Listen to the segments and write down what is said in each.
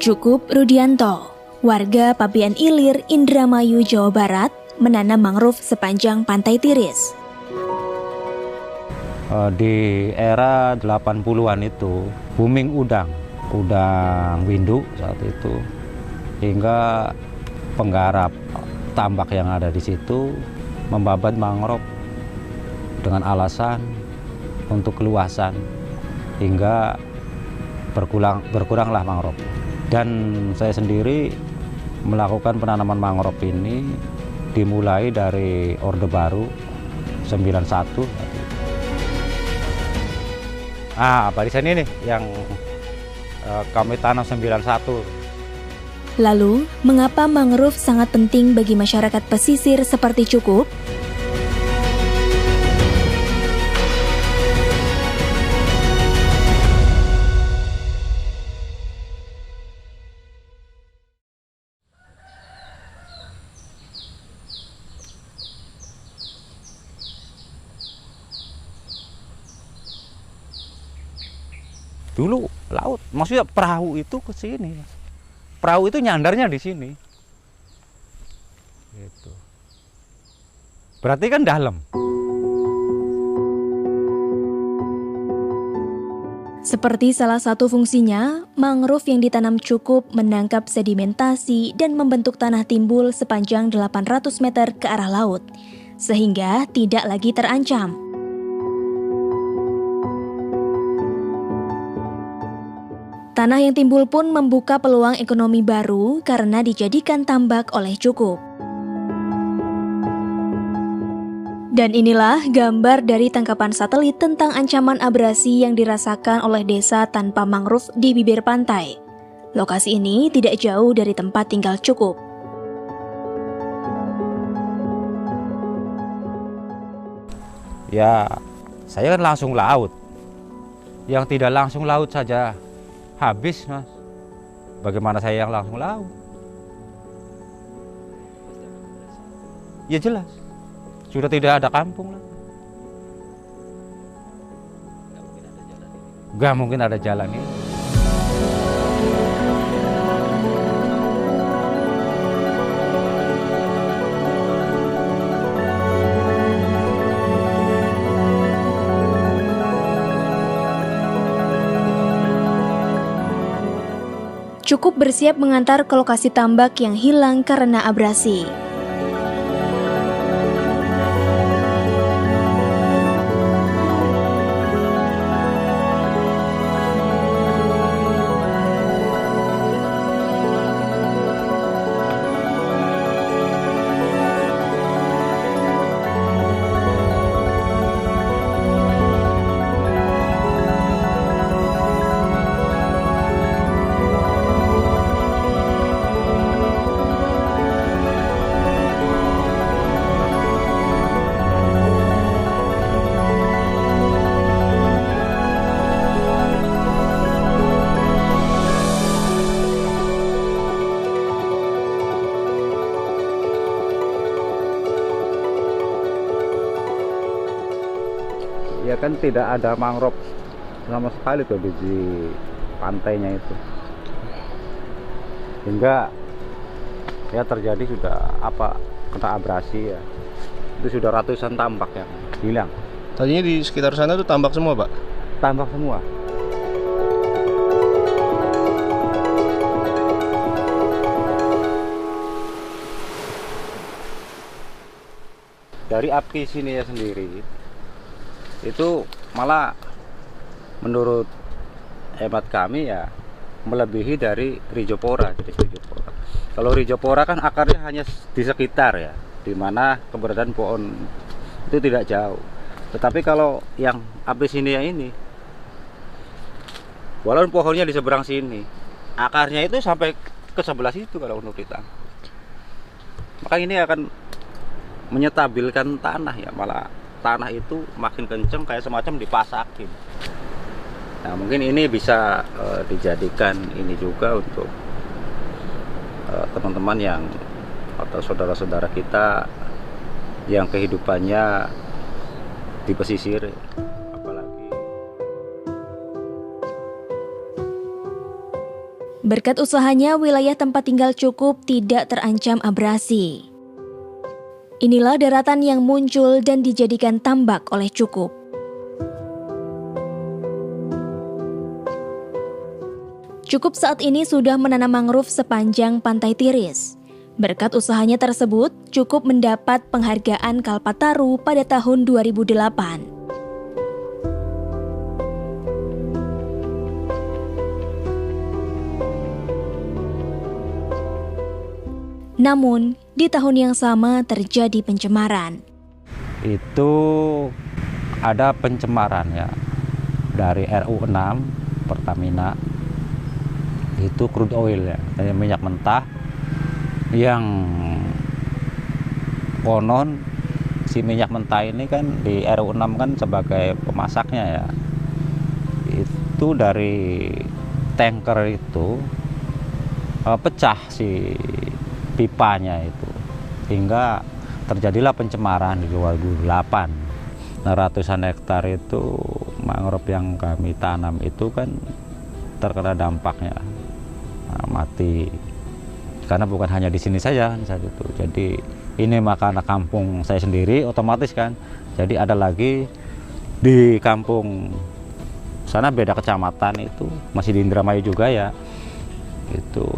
Cukup Rudianto, warga Pabean Ilir, Indramayu, Jawa Barat, menanam mangrove sepanjang Pantai Tiris. Di era 80-an itu booming udang windu saat itu, hingga penggarap tambak yang ada di situ membabat mangrove dengan alasan untuk keluasan, hingga berkuranglah mangrove. Dan saya sendiri melakukan penanaman mangrove ini dimulai dari Orde Baru 91. Apa di sini nih yang kami tanam 91. Lalu, mengapa mangrove sangat penting bagi masyarakat pesisir seperti Cukup? Dulu laut, maksudnya perahu itu ke sini. Perahu itu nyandarnya di sini. Gitu. Berarti kan dalam. Seperti salah satu fungsinya, mangrove yang ditanam Cukup menangkap sedimentasi dan membentuk tanah timbul sepanjang 800 meter ke arah laut, sehingga tidak lagi terancam. Tanah yang timbul pun membuka peluang ekonomi baru karena dijadikan tambak oleh Cukup. Dan inilah gambar dari tangkapan satelit tentang ancaman abrasi yang dirasakan oleh desa tanpa mangrove di bibir pantai. Lokasi ini tidak jauh dari tempat tinggal Cukup. Ya, saya kan langsung laut. Yang tidak langsung laut saja habis, Mas. Bagaimana saya yang langsung laut? Ya jelas, sudah tidak ada kampung lagi. Gak mungkin ada jalan ini. Cukup bersiap mengantar ke lokasi tambak yang hilang karena abrasi. Ya kan tidak ada mangrove sama sekali tuh di pantainya itu, hingga ya terjadi sudah kena abrasi ya. Itu sudah ratusan tambak yang hilang. Tadinya di sekitar sana tuh tambak semua, Pak? Tambak semua. Dari api sini ya sendiri itu malah menurut hemat kami ya melebihi dari Rijopora. Kalau Rijopora kan akarnya hanya di sekitar ya, di mana keberadaan pohon itu tidak jauh. Tetapi kalau yang api sini ya ini, walaupun pohonnya di seberang sini, akarnya itu sampai ke sebelah situ kalau menurut kita. Maka ini akan menyetabilkan tanah ya, malah tanah itu makin kenceng kayak semacam dipasakin. Nah, mungkin ini bisa dijadikan ini juga untuk teman-teman yang atau saudara-saudara kita yang kehidupannya di pesisir, apalagi. Berkat usahanya, wilayah tempat tinggal Cukup tidak terancam abrasi. Inilah daratan yang muncul dan dijadikan tambak oleh Cukup. Cukup saat ini sudah menanam mangrove sepanjang Pantai Tiris. Berkat usahanya tersebut, Cukup mendapat penghargaan Kalpataru pada tahun 2008. Namun, di tahun yang sama terjadi pencemaran. Itu ada pencemaran ya dari RU6 Pertamina, itu crude oil ya, minyak mentah yang konon si minyak mentah ini kan di RU6 kan sebagai pemasaknya ya, itu dari tanker itu pecah si pipanya itu, hingga terjadilah pencemaran di 2008. Nah, ratusan hektar itu mangrove yang kami tanam itu kan terkena dampaknya, mati. Karena bukan hanya di sini saja saat itu. Jadi ini makanan kampung saya sendiri, otomatis kan. Jadi ada lagi di kampung sana, beda kecamatan, itu masih di Indramayu juga ya. Itu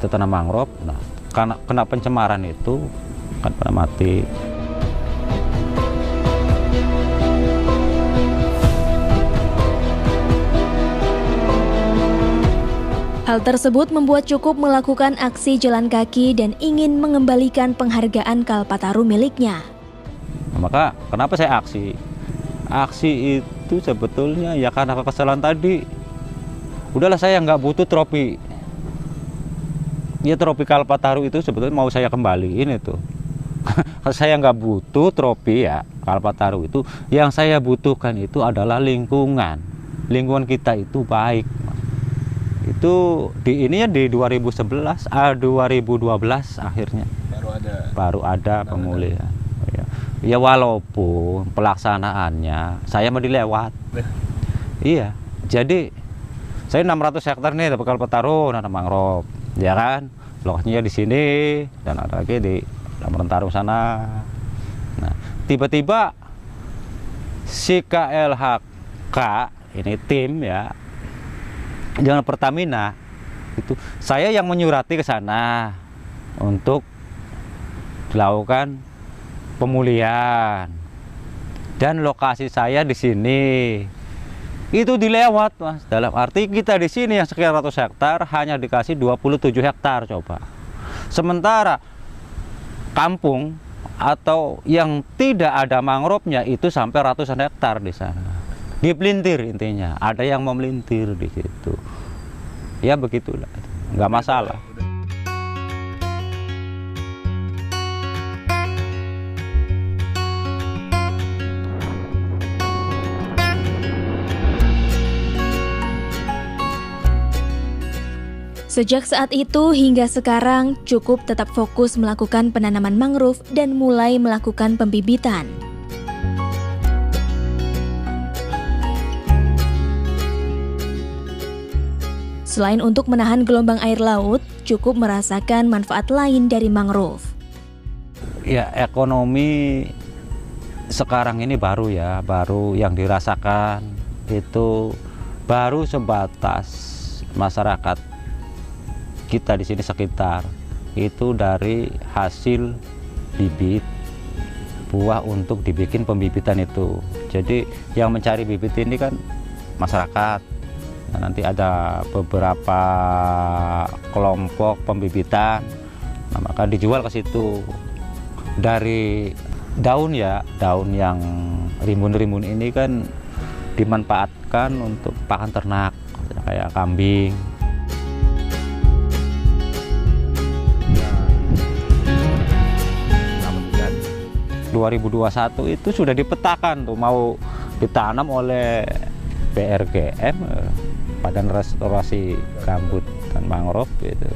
tanam mangrove, nah karena kena pencemaran itu kan pada mati. Hal tersebut membuat Cukup melakukan aksi jalan kaki dan ingin mengembalikan penghargaan Kalpataru miliknya. Nah, maka kenapa saya aksi? Aksi itu sebetulnya ya karena kekesalan tadi. Udahlah, saya nggak butuh trofi. Ya, trofi Kalpataru itu sebetulnya mau saya kembaliin itu. Saya nggak butuh trofi ya Kalpataru itu. Yang saya butuhkan itu adalah lingkungan. Lingkungan kita itu baik. Itu di ininya di 2011, 2012 akhirnya baru ada pemulihan. Ya walaupun pelaksanaannya saya mau dilewat. Iya, jadi saya 600 hektar nih dapat Kalpataru nanam mangrove. Ya kan, lokasinya di sini dan ada lagi di Lambertaru sana. Nah, tiba-tiba si KLHK ini tim ya dengan Pertamina itu, saya yang menyurati ke sana untuk dilakukan pemulihan, dan lokasi saya di sini itu dilewat, Mas. Dalam arti kita di sini yang sekian ratus hektar hanya dikasih 27 hektar coba. Sementara kampung atau yang tidak ada mangrove-nya itu sampai ratusan hektar di sana. Dipelintir intinya, ada yang mau melintir di situ. Ya begitulah, nggak masalah. Sejak saat itu hingga sekarang, Cukup tetap fokus melakukan penanaman mangrove dan mulai melakukan pembibitan. Selain untuk menahan gelombang air laut, Cukup merasakan manfaat lain dari mangrove. Ya, ekonomi sekarang ini baru ya, baru yang dirasakan itu baru sebatas masyarakat kita di sini sekitar itu dari hasil bibit buah untuk dibikin pembibitan itu. Jadi yang mencari bibit ini kan masyarakat. Nah, nanti ada beberapa kelompok pembibitan, nah, maka dijual ke situ. Dari daun ya, daun yang rimbun-rimbun ini kan dimanfaatkan untuk pakan ternak kayak kambing. 2021 itu sudah dipetakan tuh mau ditanam oleh BRGM, Badan Restorasi Gambut dan Mangrove gitu.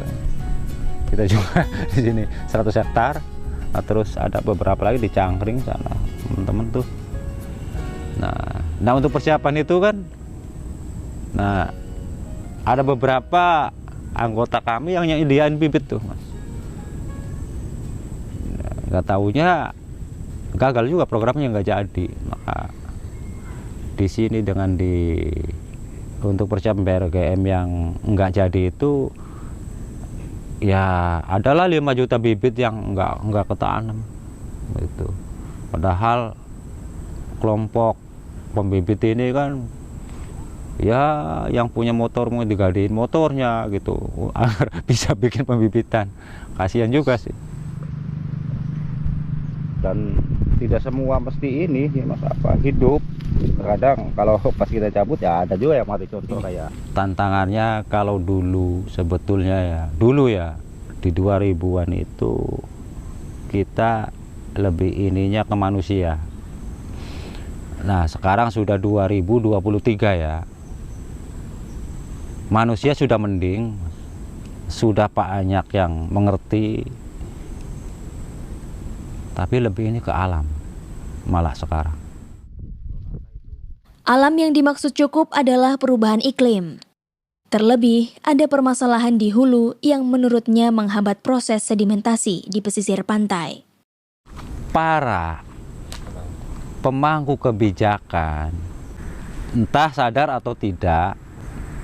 Kita juga di sini 100 hektar. Nah, terus ada beberapa lagi di Cangkring sana, teman-teman tuh. Nah untuk persiapan itu kan, nah ada beberapa anggota kami yang nyediain bibit tuh, Mas. Nggak taunya gagal juga programnya, nggak jadi. Maka di sini dengan untuk persiapan BRGM yang nggak jadi itu, ya adalah 5 juta bibit yang nggak ketanam gitu. Padahal kelompok pembibit ini kan ya yang punya motor mau digadein motornya gitu agar bisa bikin pembibitan. Kasihan juga sih. Dan tidak semua mesti ini ya Mas, hidup. Kadang kalau pas kita cabut ya ada juga yang mati, contoh kayak tantangannya kalau dulu sebetulnya ya di 2000-an itu kita lebih ininya ke manusia. Nah sekarang sudah 2023 ya, manusia sudah mending, sudah banyak yang mengerti, tapi lebih ini ke alam malah sekarang. Alam yang dimaksud cukup adalah perubahan iklim. Terlebih, ada permasalahan di hulu yang menurutnya menghambat proses sedimentasi di pesisir pantai. Para pemangku kebijakan, entah sadar atau tidak,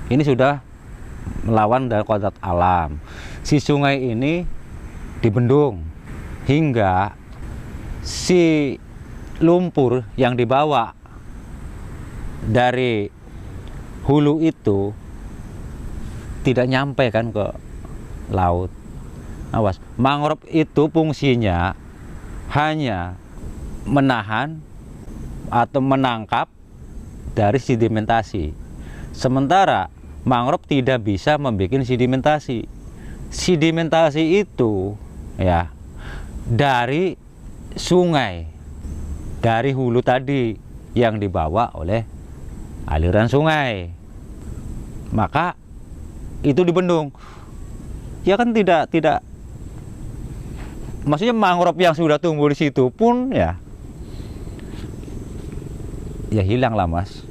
ini sudah melawan dari kodrat alam. Si sungai ini dibendung hingga si lumpur yang dibawa dari hulu itu tidak nyampe kan ke laut. Awas, mangrove itu fungsinya hanya menahan atau menangkap dari sedimentasi. Sementara mangrove tidak bisa membuat sedimentasi. Sedimentasi itu ya dari sungai, dari hulu tadi yang dibawa oleh aliran sungai, maka itu dibendung. Ya kan tidak maksudnya mangrove yang sudah tumbuh di situ pun ya hilang lah, Mas.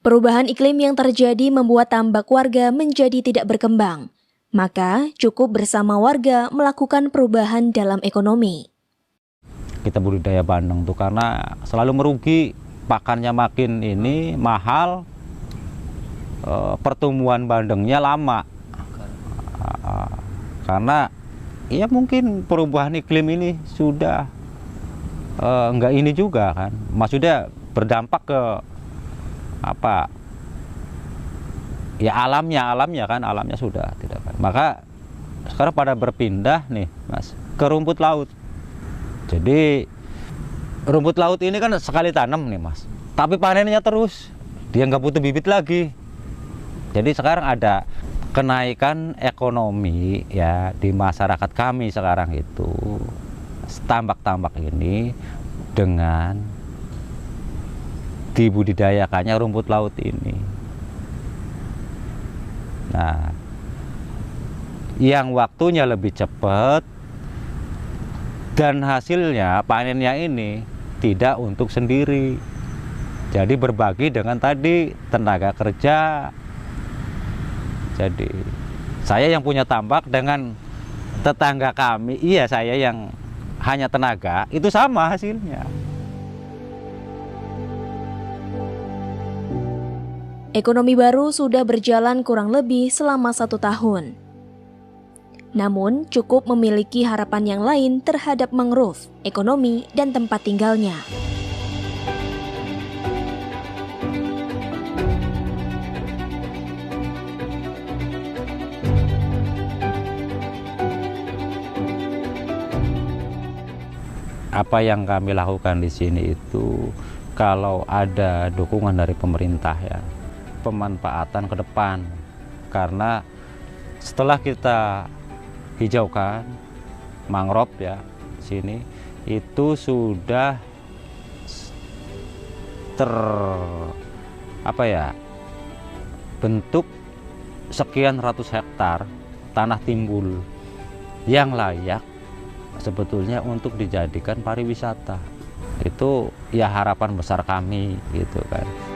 Perubahan iklim yang terjadi membuat tambak warga menjadi tidak berkembang. Maka cukup bersama warga melakukan perubahan dalam ekonomi. Kita budidaya bandeng tuh karena selalu merugi, pakannya makin ini mahal, pertumbuhan bandengnya lama. Karena ya mungkin perubahan iklim ini sudah enggak ini juga kan, maksudnya berdampak ke apa ya, alamnya kan, alamnya sudah tidak kan. Maka sekarang pada berpindah nih, Mas, ke rumput laut. Jadi rumput laut ini kan sekali tanam nih, Mas, tapi panennya terus, dia nggak butuh bibit lagi. Jadi sekarang ada kenaikan ekonomi ya di masyarakat kami sekarang itu, tambak-tambak ini dengan dibudidayakannya rumput laut ini. Nah, yang waktunya lebih cepat dan hasilnya panennya ini tidak untuk sendiri. Jadi berbagi dengan tadi tenaga kerja. Jadi saya yang punya tambak dengan tetangga kami, iya saya yang hanya tenaga, itu sama hasilnya. Ekonomi baru sudah berjalan kurang lebih selama 1 tahun. Namun, cukup memiliki harapan yang lain terhadap mangrove, ekonomi, dan tempat tinggalnya. Apa yang kami lakukan di sini itu, kalau ada dukungan dari pemerintah ya, pemanfaatan ke depan. Karena setelah kita hijaukan mangrove ya sini, itu sudah apa ya, bentuk sekian ratus hektar tanah timbul yang layak sebetulnya untuk dijadikan pariwisata. Itu ya harapan besar kami gitu kan.